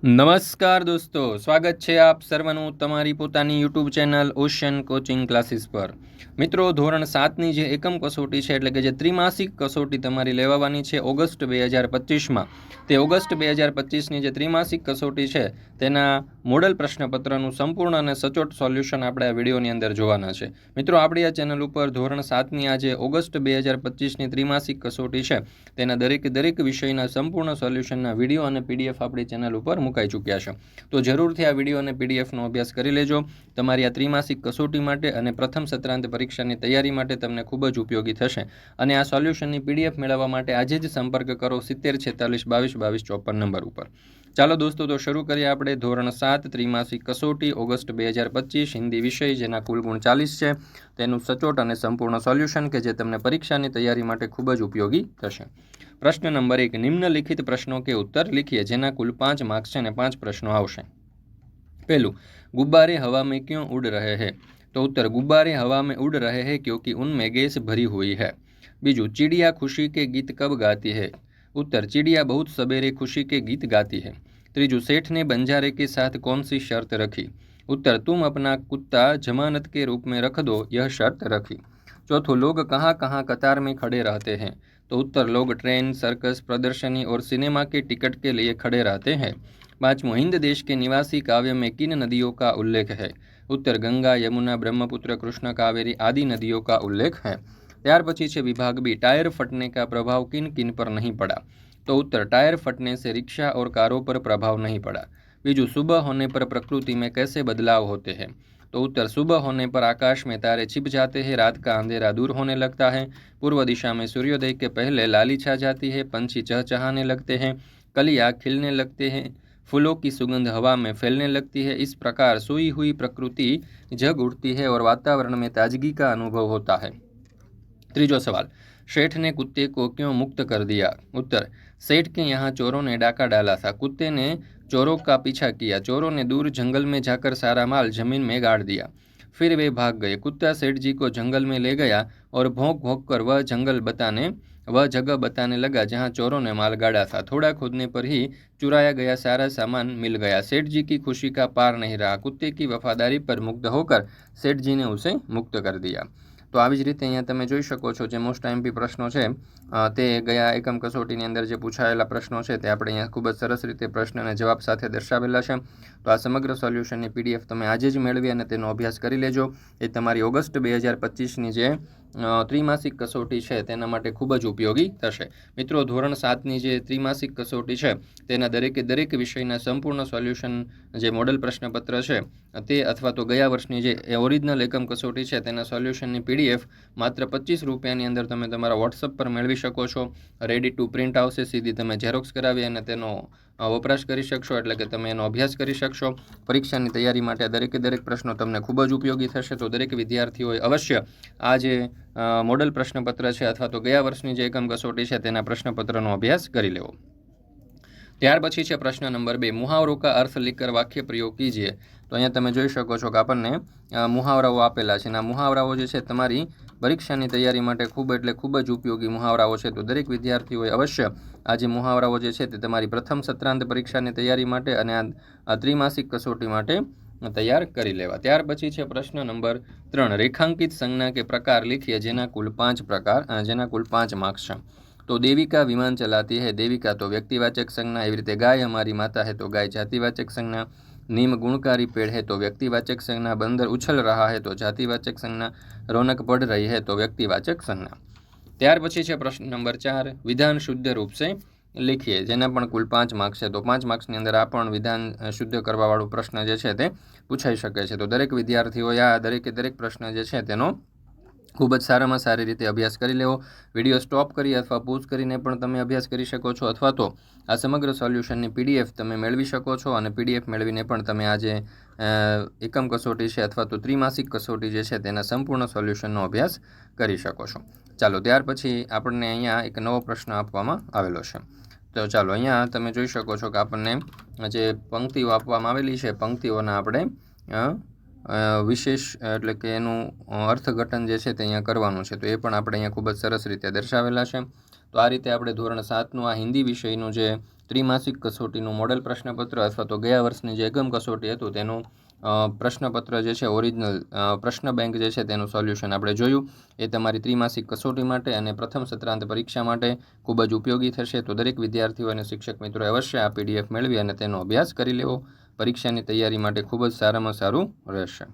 નમસ્કાર દોસ્તો, સ્વાગત છે આપ સર્વનું તમારી પોતાની YouTube channel ocean coaching classes પર। મિત્રો, ધોરણ 7ની જે એકમ કસોટી છે એટલે કે જે ત્રિમાસિક કસોટી તમારી લેવાવાની છે ઓગસ્ટ 2025માં, તે ઓગસ્ટ 2025ની જે ત્રિમાસિક કસોટી છે તેના મોડલ પ્રશ્નપત્રનું સંપૂર્ણ અને સચોટ સોલ્યુશન આપણે આ વિડીયોની અંદર જોવાના છે। મિત્રો, આપણી આ ચેનલ ઉપર ધોરણ 7ની આ જે ઓગસ્ટ 2025ની ત્રિમાસિક કસોટી છે તેના દરેક વિષયના સંપૂર્ણ સોલ્યુશનના વિડીયો અને પીડીએફ આપણી ચેનલ ઉપર મુકાઈ ચૂક્યા છે। તો જરૂરથી આ વિડીયો અને પીડીએફનો અભ્યાસ કરી લેજો। તમારી આ ત્રિમાસિક કસોટી માટે અને પ્રથમ સત્રાંત પરીક્ષાની તૈયારી માટે તમને ખૂબ જ ઉપયોગી થશે। અને આ સોલ્યુશનની પીડીએફ મેળવવા માટે આજે જ સંપર્ક કરો 7046222254 નંબર ઉપર। ચાલો દોસ્તો, તો શરૂ કરીએ આપણે ધોરણ 7 ત્રિમાસિક કસોટી ઓગસ્ટ 2025 હિન્દી વિષય, જેના કુલ ગુણ 40 છે, તેનું સચોટ અને સંપૂર્ણ સોલ્યુશન કે જે તમને પરીક્ષાની તૈયારી માટે ખૂબ જ ઉપયોગી થશે। प्रश्न नंबर 1, निम्नलिखित प्रश्नों के उत्तर लिखिए, જેના કુલ 5 માર્ક્સ છે અને 5 પ્રશ્નો આવશે। पहलू, गुब्बारे हवा में क्यों उड़ रहे हैं? तो उत्तर, गुब्बारे हवा में उड़ रहे हैं क्योंकि उनमें गैस भरी हुई है। बीजू, चिड़िया खुशी के गीत कब गाती है? उत्तर, चिड़िया बहुत सवेरे खुशी के गीत गाती है। त्रीजू, सेठ ने बंजारे के साथ कौन सी शर्त रखी? उत्तर, तुम अपना कुत्ता जमानत के रूप में रख दो, यह शर्त रखी। चौथो, लोग कहाँ कहाँ कतार में खड़े रहते हैं? तो उत्तर, लोग ट्रेन, सर्कस, प्रदर्शनी और सिनेमा के टिकट के लिए खड़े रहते हैं। पांचवों, हिंद देश के निवासी काव्य में किन नदियों का उल्लेख है? उत्तर, गंगा, यमुना, ब्रह्मपुत्र, कृष्ण, कावेरी आदि नदियों का उल्लेख है। त्यार पछी छे विभाग बी, टायर फटने का प्रभाव किन किन पर नहीं पड़ा? तो उत्तर, टायर फटने से रिक्शा और कारों पर प्रभाव नहीं पड़ा। बीजू, सुबह होने पर प्रकृति में कैसे बदलाव होते हैं? तो उत्तर, सुबह होने पर आकाश में तारे छिप जाते हैं, रात का अंधेरा दूर होने लगता है, पूर्व दिशा में सूर्योदय के पहले लाली छा जाती है, पंछी चहचहाने लगते हैं, कलियाँ खिलने लगते हैं, फूलों की सुगंध हवा में फैलने लगती है। इस प्रकार सोई हुई प्रकृति जग उठती है और वातावरण में ताजगी का अनुभव होता है। तीजो सवाल, सेठ ने कुत्ते को क्यों मुक्त कर दिया? उत्तर, सेठ के यहाँ चोरों ने डाका डाला था, कुत्ते ने चोरों का पीछा किया, चोरों ने दूर जंगल में जाकर सारा माल जमीन में गाड़ दिया, फिर वे भाग गए। कुत्ता सेठ जी को जंगल में ले गया और भौंक भौंक कर वह जगह बताने लगा जहाँ चोरों ने माल गाड़ा था। थोड़ा खोदने पर ही चुराया गया सारा सामान मिल गया। सेठ जी की खुशी का पार नहीं रहा। कुत्ते की वफादारी पर मुग्ध होकर सेठ जी ने उसे मुक्त कर दिया। तो આવી જ રીતે અહીંયા તમે જોઈ શકો છો જે મોસ્ટ એમપી પ્રશ્નો છે તે ગયા એકમ કસોટીની અંદર જે પૂછાયેલા પ્રશ્નો છે તે આપણે અહીંયા ખૂબ જ સરસ રીતે પ્રશ્ન અને જવાબ સાથે દર્શાવેલા છે। તો આ સમગ્ર સોલ્યુશનની પીડીએફ તમે આજે જ મેળવી અને તેનો અભ્યાસ કરી લેજો। એ તમારી ઓગસ્ટ 2025ની જે ત્રિમાસિક કસોટી છે તેના માટે ખૂબ જ ઉપયોગી થશે। મિત્રો, ધોરણ 7ની જે ત્રિમાસિક કસોટી છે તેના દરેક વિષયના સંપૂર્ણ સોલ્યુશન જે મોડલ પ્રશ્નપત્ર છે તે અથવા તો ગયા વર્ષની જે ઓરિજિનલ એકમ કસોટી છે તેના સોલ્યુશનની પીડીએફ માત્ર 25 રૂપિયાની અંદર તમે તમારા વોટ્સઅપ પર મેળવી શકો છો। રેડી ટુ પ્રિન્ટ આવશે, સીધી તમે ઝેરોક્સ કરાવી અને તેનો વપરાશ કરી શકશો, એટલે કે તમે એનો અભ્યાસ કરી શકશો। પરીક્ષાની તૈયારી માટે દરેક પ્રશ્નો તમને ખૂબ જ ઉપયોગી થશે। તો દરેક વિદ્યાર્થીઓએ અવશ્ય આ જે મોડલ પ્રશ્નપત્ર છે અથવા તો ગયા વર્ષની જે એકમ કસોટી છે તેના પ્રશ્નપત્રનો અભ્યાસ કરી લેવો। ત્યાર પછી છે પ્રશ્ન નંબર 2, मुहावरों का अर्थ लिखकर वाक्य प्रयोग कीजिए। तो અહીંયા તમે જોઈ શકો છો કે આપણને મુહાવરાઓ આપેલા છે અને આ મુહાવરાઓ જે છે તમારી પરીક્ષાની તૈયારી માટે ખૂબ જ ઉપયોગી મુહાવરાઓ છે। તો દરેક વિદ્યાર્થીઓએ અવશ્ય આ જે મુહાવરાઓ જે છે તે તમારી પ્રથમ સત્રાંત પરીક્ષાની તૈયારી માટે અને આ ત્રિમાસિક કસોટી માટે તૈયાર કરી લેવા। ત્યાર પછી છે પ્રશ્ન નંબર 3, રેખાંકિત સંજ્ઞા કે પ્રકાર लिखिए, જેના કુલ 5 માર્ક્સ છે। तो देविका विमान चलाती है, देविका तो व्यक्तिवाचक संज्ञा। एवं रीते गाय हमारी माता है तो गाय जातिवाचक संज्ञा। नीम गुणकारी पेड़ है तो व्यक्तिवाचक संज्ञा। बंदर उछल रहा है तो जातिवाचक संज्ञा। रौनक बढ़ रही है तो व्यक्तिवाचक संज्ञा। त्यार पछी छे प्रश्न नंबर 4, विधान शुद्ध रूप से लिखिए, जेना पण कुल 5 मार्क्स है। तो 5 मार्क्सनी अंदर आ पण विधान शुद्ध करवावाळो प्रश्न जे छे ते पूछाई शके छे। तो दरेक विद्यार्थीओए आ दरेक प्रश्न जे छे तेनो खूब ज सारामां सारी रीते अभ्यास करी लेवो। विडियो स्टॉप करी अथवा पॉज करीने पण तमे अभ्यास करी शको छो, अथवा तो आ समग्र सोल्यूशननी पीडीएफ तमे मेळवी शको छो अने पीडीएफ मेळवीने पण तमे आ जे एकम कसोटी छे अथवा तो त्रिमासिक कसोटी जे छे तेना संपूर्ण सोल्यूशननो अभ्यास करी शको छो। चालो, त्यार पछी आपणे अहींया एक नवो प्रश्न आपवामां आवेलो छे। तो चालो, अहींया तमे जोई शको छो के आपणने जे पंक्तिओ आपवामां आवेली छे पंक्तिओना आपणे विशेष एटले के एनुं अर्थघटन जे छे ते अहींया करवानुं छे। तो ए पण आपणे अहींया खूब ज सरस रीते दर्शावेला छे। तो आ रीते आपणे धोरण 7नुं आ हिंदी विषयनुं जे ત્રિમાસિક કસોટીનું મોડેલ પ્રશ્નપત્ર અથવા તો ગયા વર્ષની જે એકમ કસોટી હતું તેનું પ્રશ્નપત્ર જે છે ઓરિજિનલ પ્રશ્ન બેંક જે છે તેનું સોલ્યુશન આપણે જોયું. એ તમારી ત્રિમાસિક કસોટી માટે અને પ્રથમ સત્રાંત પરીક્ષા માટે ખૂબ જ ઉપયોગી થશે. તો દરેક વિદ્યાર્થીઓ અને શિક્ષક મિત્રોએ અવશ્ય આ PDF મેળવી અને તેનો અભ્યાસ કરી લેવો. પરીક્ષાની તૈયારી માટે ખૂબ જ સારામાં સારું રહેશે.